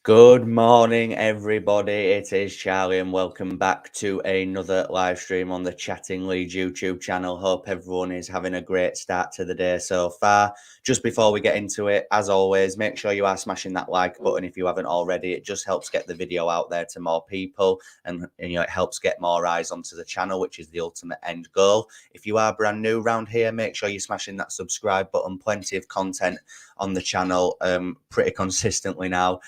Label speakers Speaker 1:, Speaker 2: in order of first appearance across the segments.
Speaker 1: Good morning, everybody. It is Charlie, and welcome back to another live stream on the Chatting Leeds YouTube channel. Hope everyone is having a great start to the day so far. Just before we get into it, as always, make sure you are smashing that like button if you haven't already. It just helps get the video out there to more people, and it helps get more eyes onto the channel, which is the ultimate end goal. If you are brand new around here, make sure you're smashing that subscribe button. Plenty of content on the channel pretty consistently now,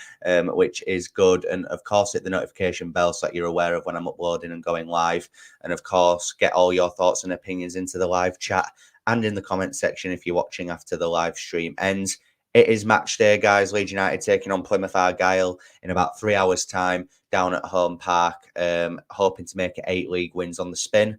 Speaker 1: which is good. And of course, hit the notification bell so that you're aware of when I'm uploading and going live. And of course, get all your thoughts and opinions into the live chat and in the comment section if you're watching after the live stream ends. It is match day, guys. Leeds United taking on Plymouth Argyle in about 3 hours' time down at Home Park, hoping to make it 8 league wins on the spin.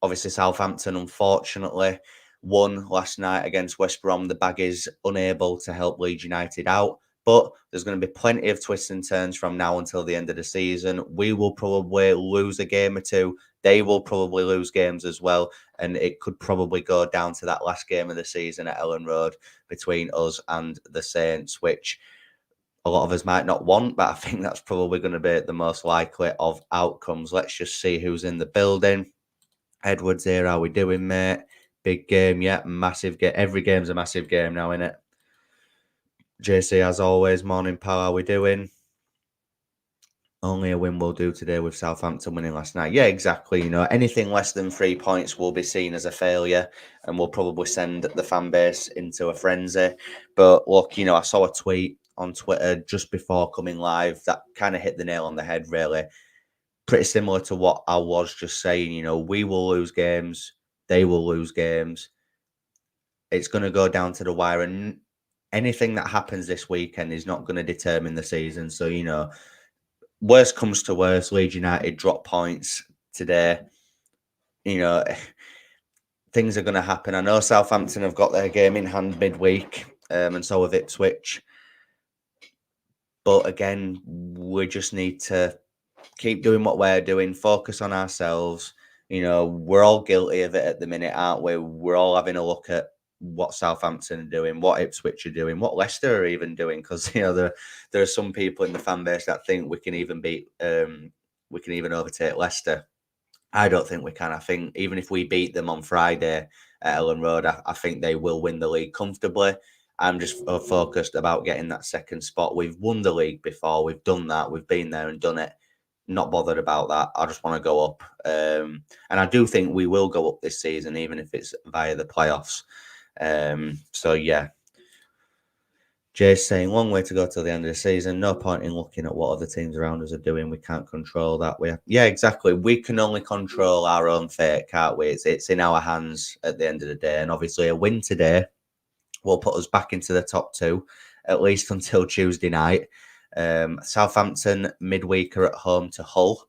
Speaker 1: Obviously, Southampton, unfortunately, won last night against West Brom. The bag is unable to help Leeds United out, but there's going to be plenty of twists and turns from now until the end of the season. We will probably lose a game or two. They will probably lose games as well, and it could probably go down to that last game of the season at Ellen Road between us and the Saints, which a lot of us might not want, but I think that's probably going to be the most likely of outcomes. Let's just see who's in the building. Edwards here, how we doing, mate? Big game, yeah, massive game. Every game's a massive game now, innit? JC, as always, morning, pal, how we doing? Only a win will do today with Southampton winning last night. Yeah, exactly. Anything less than 3 points will be seen as a failure and will probably send the fan base into a frenzy. But look, I saw a tweet on Twitter just before coming live that kind of hit the nail on the head, really. Pretty similar to what I was just saying. We will lose games. They will lose games. It's going to go down to the wire, and anything that happens this weekend is not going to determine the season. So, worst comes to worst, Leeds United drop points today. Things are going to happen. I know Southampton have got their game in hand midweek, and so have Ipswich. But again, we just need to keep doing what we're doing, focus on ourselves. We're all guilty of it at the minute, aren't we? We're all having a look at what Southampton are doing, what Ipswich are doing, what Leicester are even doing, because there are some people in the fan base that think we can even overtake Leicester. I don't think we can. I think even if we beat them on Friday at Ellen Road, I think they will win the league comfortably. I'm just focused about getting that second spot. We've won the league before. We've done that. We've been there and done it. Not bothered about that. I just want to go up. And I do think we will go up this season, even if it's via the playoffs. So, yeah. Jay's saying, long way to go till the end of the season. No point in looking at what other teams around us are doing. We can't control that. Yeah, exactly. We can only control our own fate, can't we? It's in our hands at the end of the day. And obviously a win today will put us back into the top 2, at least until Tuesday night. Southampton midweek are at home to Hull.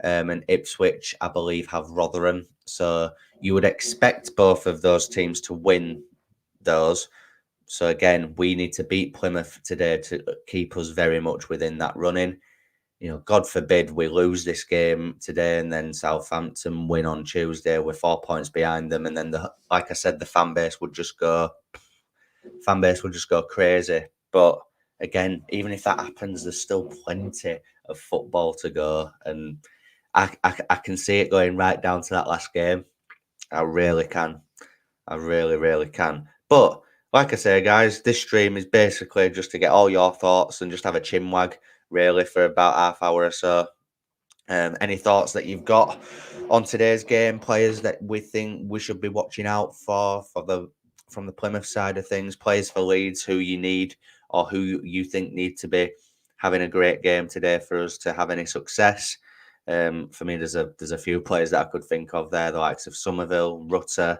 Speaker 1: And Ipswich, I believe, have Rotherham. So you would expect both of those teams to win those. So again, we need to beat Plymouth today to keep us very much within that running. God forbid we lose this game today and then Southampton win on Tuesday. We're 4 points behind them, and then like I said, the fan base would just go crazy. But again, even if that happens, there's still plenty of football to go, and I can see it going right down to that last game. I really can. I really, really can. But like I say, guys, this stream is basically just to get all your thoughts and just have a chinwag, really, for about half hour or so. Any thoughts that you've got on today's game, players that we think we should be watching out for from the Plymouth side of things, players for Leeds who you need or who you think need to be having a great game today for us to have any success. For me, there's a few players that I could think of there, the likes of Somerville, Rutter,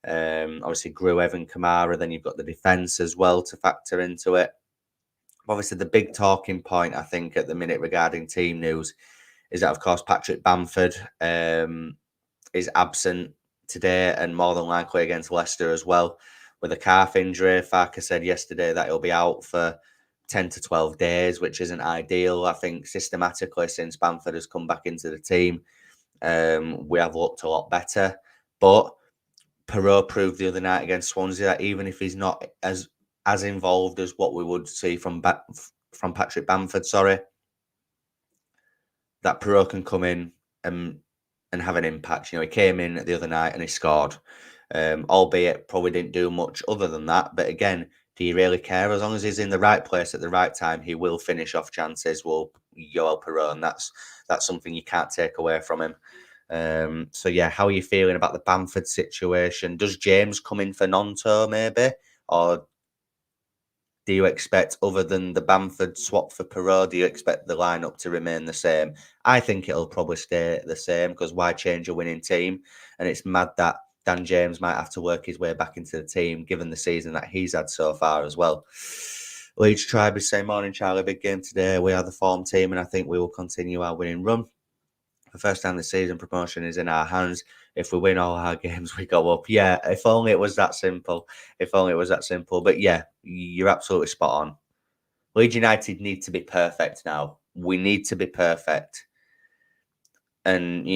Speaker 1: obviously Gruev and Kamara. Then you've got the defence as well to factor into it. Obviously, the big talking point, I think, at the minute regarding team news is that, of course, Patrick Bamford is absent today and more than likely against Leicester as well with a calf injury. Farker said yesterday that he'll be out for 10 to 12 days, which isn't ideal. I think systematically since Bamford has come back into the team, we have looked a lot better. But Perot proved the other night against Swansea that even if he's not as involved as what we would see from from Patrick Bamford, sorry, that Perot can come in and have an impact. He came in the other night and he scored, albeit probably didn't do much other than that. But again, do you really care? As long as he's in the right place at the right time, he will finish off chances. Will Joel Perot, and that's something you can't take away from him. So yeah, how are you feeling about the Bamford situation? Does James come in for Nonto maybe, or do you expect, other than the Bamford swap for Perot, do you expect the lineup to remain the same? I think it'll probably stay the same, because why change a winning team? And it's mad that Dan James might have to work his way back into the team, given the season that he's had so far as well. Leeds Tribe is saying, morning, Charlie. Big game today. We are the form team, and I think we will continue our winning run. For the first time this season, promotion is in our hands. If we win all our games, we go up. Yeah, if only it was that simple. If only it was that simple. But yeah, you're absolutely spot on. Leeds United need to be perfect now. We need to be perfect. And,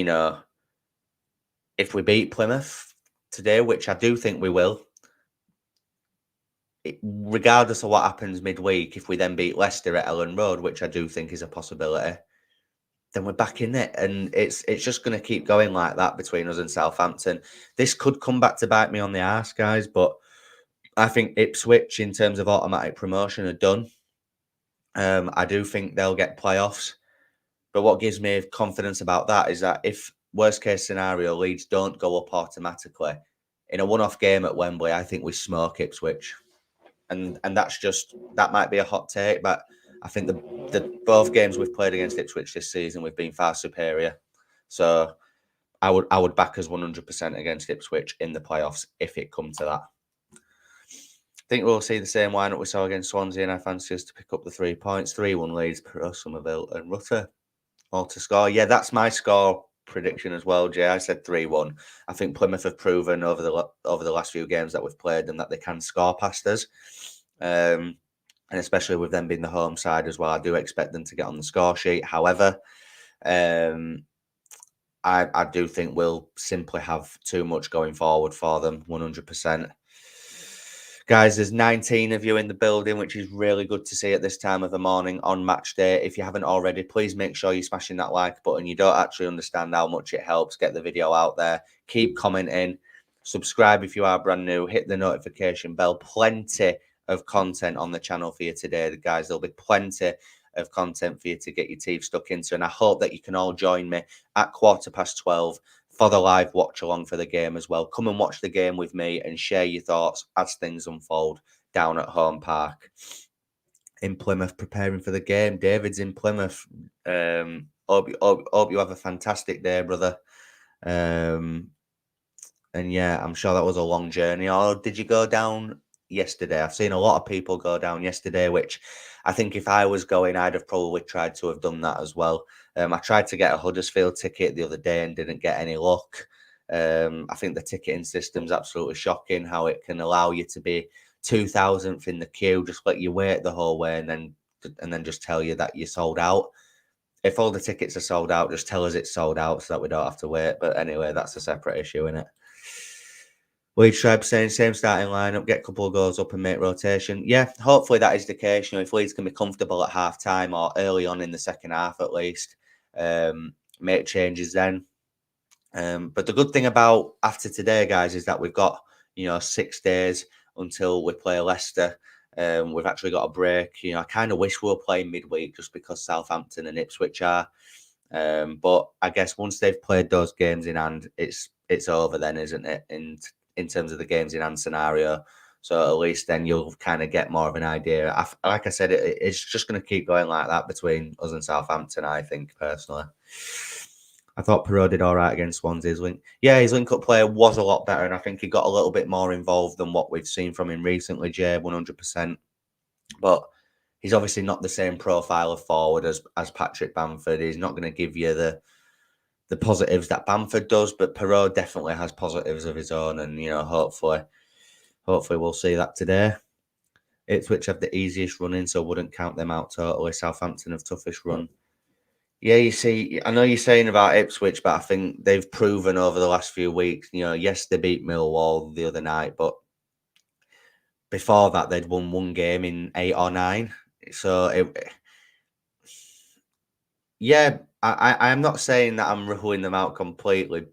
Speaker 1: if we beat Plymouth today, which I do think we will, regardless of what happens midweek, if we then beat Leicester at Ellen Road, which I do think is a possibility, then we're back in it. And it's just going to keep going like that between us and Southampton. This could come back to bite me on the arse, guys, but I think Ipswich, in terms of automatic promotion, are done. I do think they'll get playoffs. But what gives me confidence about that is that if, worst case scenario, Leeds don't go up automatically, in a one-off game at Wembley, I think we smoke Ipswich. And that might be a hot take, but I think the both games we've played against Ipswich this season, we've been far superior. So I would back us 100% against Ipswich in the playoffs if it comes to that. I think we'll see the same lineup we saw against Swansea, and I fancy us to pick up the 3 points. 3-1 Leeds, Perot, Somerville and Rutter all to score. Yeah, that's my score prediction as well, Jay. I said 3-1. I think Plymouth have proven over the last few games that we've played them that they can score past us. And especially with them being the home side as well, I do expect them to get on the score sheet. However, I do think we'll simply have too much going forward for them, 100%. Guys, there's 19 of you in the building, which is really good to see at this time of the morning on match day. If you haven't already, please make sure you're smashing that like button. You don't actually understand how much it helps get the video out there. Keep commenting. Subscribe if you are brand new. Hit the notification bell. Plenty of content on the channel for you today, guys. There'll be plenty of content for you to get your teeth stuck into. And I hope that you can all join me at 12:15 for the live watch along for the game as well. Come and watch the game with me and share your thoughts as things unfold down at Home Park. In Plymouth, preparing for the game. David's in Plymouth. Hope you have a fantastic day, brother. And yeah, I'm sure that was a long journey. Or did you go down yesterday? I've seen a lot of people go down yesterday, which I think if I was going, I'd have probably tried to have done that as well. I tried to get a Huddersfield ticket the other day and didn't get any luck. I think the ticketing system's absolutely shocking, how it can allow you to be 2000th in the queue, just let you wait the whole way and then just tell you that you're sold out. If all the tickets are sold out, just tell us it's sold out so that we don't have to wait. But anyway, that's a separate issue, isn't it? Leeds Tribe saying same starting lineup, get a couple of goals up and make rotation. Yeah, hopefully that is the case. If Leeds can be comfortable at half time or early on in the second half at least, make changes then. But the good thing about after today, guys, is that we've got 6 days until we play Leicester. We've actually got a break. I kind of wish we were playing midweek just because Southampton and Ipswich are. But I guess once they've played those games in hand, it's over then, isn't it? In terms of the games in hand scenario. So at least then you'll kind of get more of an idea. Like I said, it's just going to keep going like that between us and Southampton, I think, personally. I thought Perot did all right against Swansea. His link-up play was a lot better, and I think he got a little bit more involved than what we've seen from him recently, Jay, 100%. But he's obviously not the same profile of forward as Patrick Bamford. He's not going to give you the positives that Bamford does, but Perot definitely has positives of his own, and hopefully we'll see that today. Ipswich have the easiest run in, so wouldn't count them out totally. Southampton have toughest run. Yeah, you see, I know you're saying about Ipswich, but I think they've proven over the last few weeks. Yes, they beat Millwall the other night, but before that they'd won one game in 8 or 9. So yeah, I'm not saying that I'm ruling them out completely.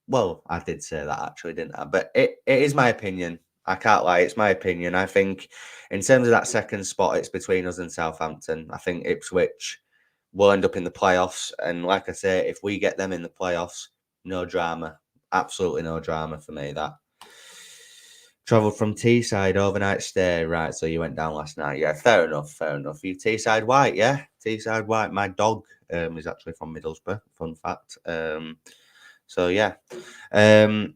Speaker 1: Well, I did say that actually, didn't I? But it is my opinion. I can't lie, it's my opinion. I think in terms of that second spot, it's between us and Southampton. I think Ipswich will end up in the playoffs. And like I say, if we get them in the playoffs, no drama. Absolutely no drama for me. That travelled from Teesside, overnight stay. Right, so you went down last night. Yeah, fair enough, fair enough. You Teesside White, yeah? Teesside White. My dog is actually from Middlesbrough, fun fact. So yeah. Um,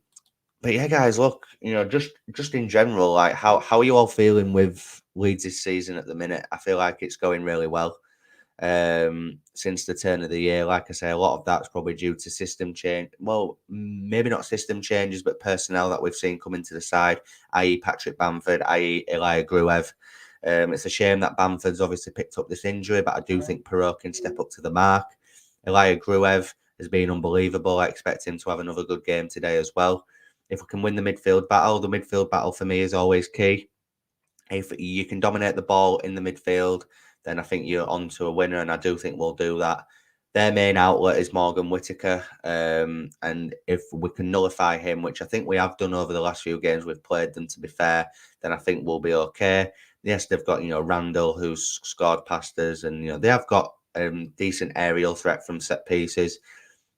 Speaker 1: but yeah, guys, look, just in general, like how are you all feeling with Leeds this season at the minute? I feel like it's going really well. Since the turn of the year, like I say, a lot of that's probably due to system change. Well, maybe not system changes, but personnel that we've seen come into the side, i.e., Patrick Bamford, i.e., Elijah Gruev. It's a shame that Bamford's obviously picked up this injury, but I do think Perot can step up to the mark. Elijah Gruev has been unbelievable. I expect him to have another good game today as well. If we can win the midfield battle for me is always key. If you can dominate the ball in the midfield, then I think you're on to a winner, and I do think we'll do that. Their main outlet is Morgan Whittaker, and if we can nullify him, which I think we have done over the last few games we've played them, to be fair, then I think we'll be okay. Yes, they've got Randall, who's scored past us, and they have got decent aerial threat from set pieces.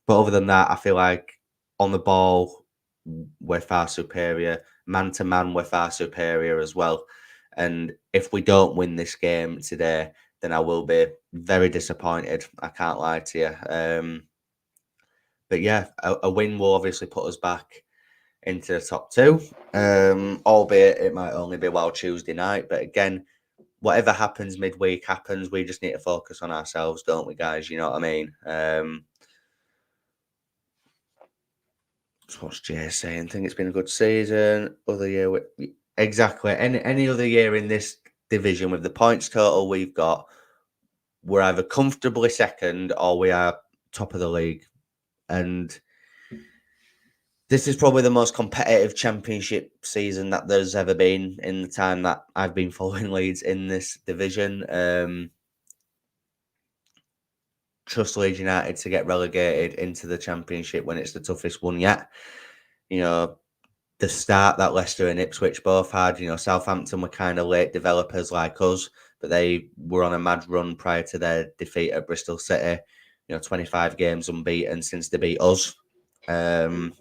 Speaker 1: But other than that, I feel like on the ball we're far superior. Man to man, we're far superior as well. And if we don't win this game today, then I will be very disappointed. I can't lie to you. But yeah, a win will obviously put us back into the top two. Albeit it might only be while Tuesday night. But again, whatever happens midweek happens. We just need to focus on ourselves, don't we, guys? You know what I mean? What's Jay saying? Think it's been a good season. Other year, exactly. Any other year in this division with the points total we've got, we're either comfortably second or we are top of the league. And this is probably the most competitive championship season that there's ever been in the time that I've been following Leeds in this division. Trust Leeds United to get relegated into the championship when it's the toughest one yet. The start that Leicester and Ipswich both had, Southampton were kind of late developers like us, but they were on a mad run prior to their defeat at Bristol City. 25 games unbeaten since they beat us. But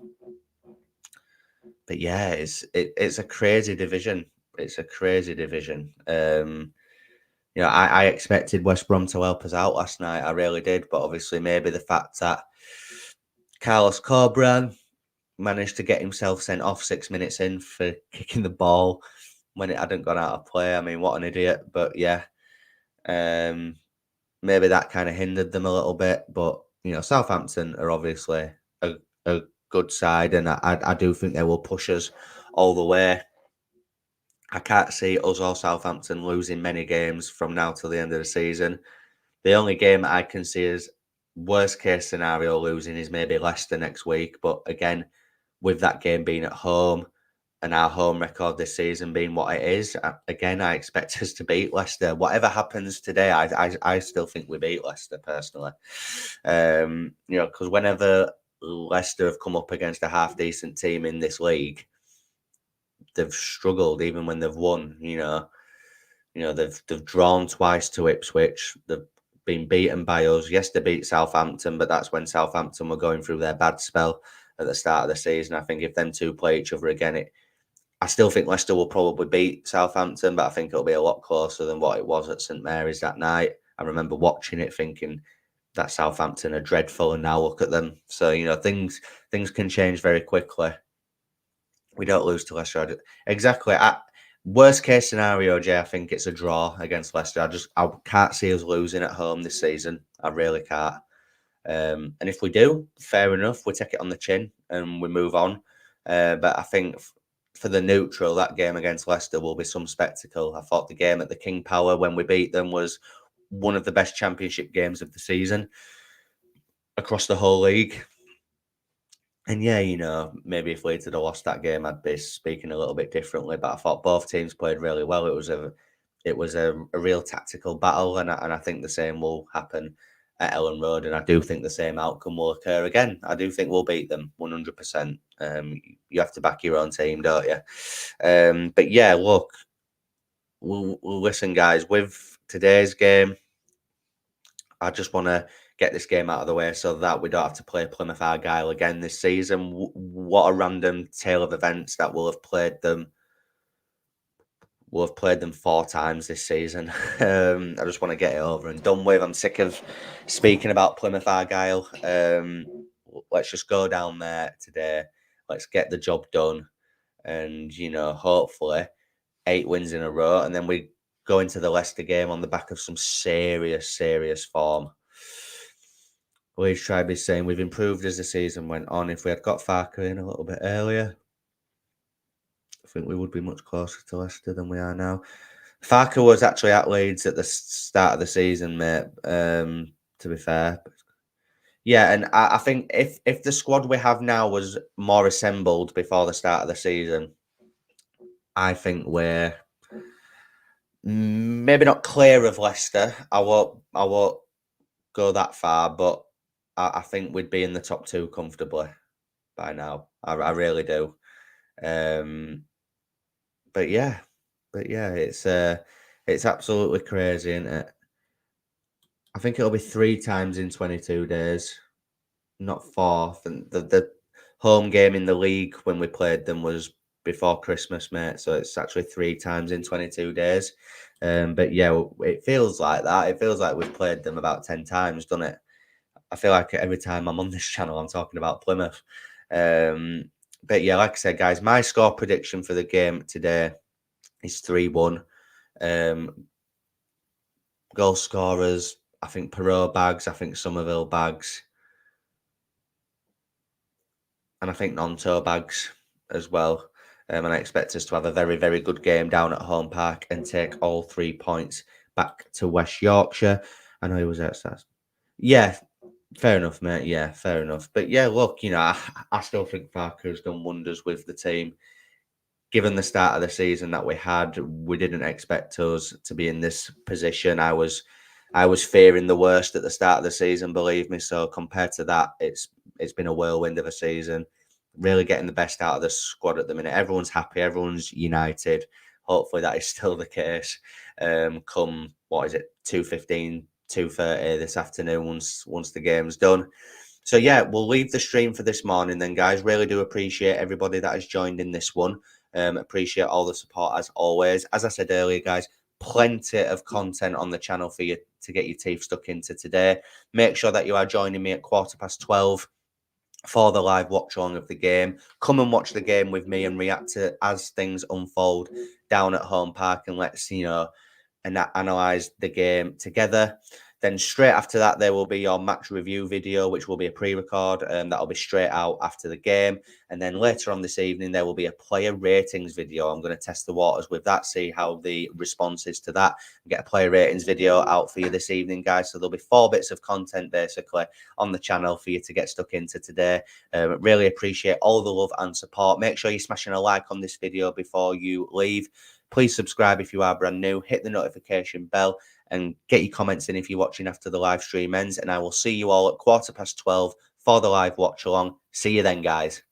Speaker 1: yeah, it's a crazy division. It's a crazy division. I expected West Brom to help us out last night. I really did, but obviously maybe the fact that Carlos Corberán managed to get himself sent off 6 minutes in for kicking the ball when it hadn't gone out of play. I mean, what an idiot. But yeah, maybe that kind of hindered them a little bit. But, Southampton are obviously a good side, and I do think they will push us all the way. I can't see us or Southampton losing many games from now till the end of the season. The only game I can see as worst case scenario losing is maybe Leicester next week. But again, with that game being at home and our home record this season being what it is, I expect us to beat Leicester. Whatever happens today, I still think we beat Leicester personally. Because whenever Leicester have come up against a half decent team in this league, they've struggled even when they've won. They've drawn twice to Ipswich. They've been beaten by us. Yes, they beat Southampton, but that's when Southampton were going through their bad spell at the start of the season. I think if them two play each other again, I still think Leicester will probably beat Southampton, but I think it'll be a lot closer than what it was at St Mary's that night. I remember watching it thinking that Southampton are dreadful, and now look at them. So, things can change very quickly. We don't lose to Leicester. Exactly. Worst case scenario, Jay, I think it's a draw against Leicester. I can't see us losing at home this season. I really can't. And if we do, fair enough. We take it on the chin and we move on. But I think for the neutral, that game against Leicester will be some spectacle. I thought the game at the King Power when we beat them was one of the best championship games of the season across the whole league. And yeah, maybe if Leeds had lost that game, I'd be speaking a little bit differently. But I thought both teams played really well. It it was a real tactical battle, and I think the same will happen at Ellen Road, and I do think the same outcome will occur again. I do think we'll beat them 100%. You have to back your own team, don't you? But yeah, look, we'll listen, guys. With today's game, I just want to get this game out of the way so that we don't have to play Plymouth Argyle again this season. What a random tale of events that we'll have played them. We'll have played them 4 times this season. I just want to get it over and done with. I'm sick of speaking about Plymouth Argyle. Let's just go down there today. Let's get the job done. And, hopefully 8 wins in a row. And then we go into the Leicester game on the back of some serious form. Leeds Tribe is saying we've improved as the season went on. If we had got Farker in a little bit earlier, I think we would be much closer to Leicester than we are now. Farker was actually at Leeds at the start of the season, mate, to be fair. Yeah, and I think if the squad we have now was more assembled before the start of the season, I think we're maybe not clear of Leicester. I won't go that far, but I think we'd be in the top 2 comfortably by now. I really do. But yeah, it's absolutely crazy, isn't it? I think it'll be 3 times in 22 days, not 4th. And the home game in the league when we played them was before Christmas, mate. So it's actually 3 times in 22 days. But yeah, it feels like that. It feels like we've played them about 10 times, doesn't it? I feel like every time I'm on this channel, I'm talking about Plymouth. But yeah, like I said, guys, my score prediction for the game today is 3-1. Goal scorers, I think Perot bags, I think Somerville bags, and I think Nonto bags as well. And I expect us to have a very good game down at Home Park and take all 3 points back to West Yorkshire. I know he was outside. Yeah, fair enough, mate. Yeah, fair enough. But yeah, look, I still think Parker has done wonders with the team. Given the start of the season that we had, we didn't expect us to be in this position. I was fearing the worst at the start of the season, believe me. So compared to that, it's been a whirlwind of a season. Really getting the best out of the squad at the minute. Everyone's happy, everyone's united. Hopefully that is still the case. Come 2:15, 2:30 this afternoon once the game's done. So yeah, we'll leave the stream for this morning then, guys. Really do appreciate everybody that has joined in this one. Appreciate all the support as always. As I said earlier, guys, plenty of content on the channel for you to get your teeth stuck into today. Make sure that you are joining me at 12:15 for the live watch along of the game. Come and watch the game with me and react to as things unfold down at Home Park, and let's analyze the game together. Then straight after that, there will be your match review video, which will be a pre-record, and that'll be straight out after the game. And then later on this evening, there will be a player ratings video. I'm going to test the waters with that, see how the response is to that, and get a player ratings video out for you this evening, guys. So there'll be 4 bits of content basically on the channel for you to get stuck into today. Really appreciate all the love and support. Make sure you're smashing a like on this video before you leave. Please subscribe if you are brand new. Hit the notification bell and get your comments in if you're watching after the live stream ends. And I will see you all at 12:15 for the live watch along. See you then, guys.